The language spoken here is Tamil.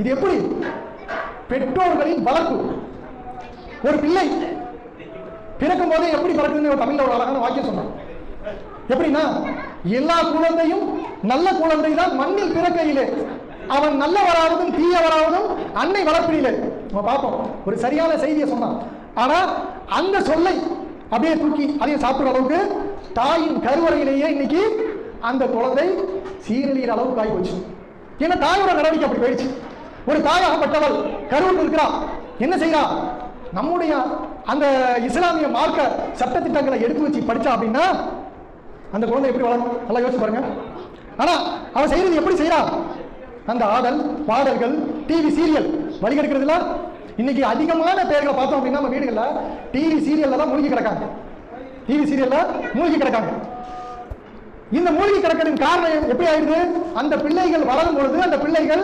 இது எப்படி? பெற்றோர்களின் வளர்ப்பு. ஒரு பிள்ளை பிறக்கும் போதே எப்படி பிறக்குதுன்னு தமிழ்ல ஒரு அழகான வாக்கியம் சொன்னான். எப்படின்னா, எல்லா குழந்தையும் நல்ல குழந்தை தான் மண்ணில் பிறக்கையிலே, அவன் நல்லவராவதும் தீயவராவதும் அன்னை வளர்ப்பிலே. நம்ம பார்ப்போம், ஒரு சரியான செய்தியை சொன்னான். ஆனா அந்த சொல்லை அப்படியே தூக்கி அதையும் சாப்பிடுற அளவுக்கு தாயின் கருவறையிலேயே இன்னைக்கு அந்த குழந்தை சீரழிகிற அளவுக்கு ஆகி போச்சு. ஏன்னா தாயோட நடவடிக்கை அப்படி போயிடுச்சு. ஒரு தாயாகப்பட்டவள் கருவுக்கு இருக்கிறா, என்ன செய்யறா? நம்முடைய அந்த இஸ்லாமிய மார்க்க சட்டத்திட்டங்களை எடுத்து வச்சு படிச்சா அப்படின்னா அந்த குழந்தை எப்படி வளரும்? நல்லா யோசிச்சு பாருங்க. ஆனா அவன் செய்யறது எப்படி செய்யறா? அந்த ஆடல் பாடல்கள், டிவி சீரியல் வழிகெடுக்கிறதுல இன்னைக்கு அதிகமான பேர்களை பார்த்தோம் அப்படின்னா நம்ம வீடுகள்ல டிவி சீரியல்ல தான் மூழ்கி கிடக்காங்க. டிவி சீரியல்ல மூழ்கி கிடக்காங்க. இந்த மூழ்கி கிடக்கிறதுக்கு காரணம் எப்படி ஆயிடுது? அந்த பிள்ளைகள் வளரும் பொழுது அந்த பிள்ளைகள்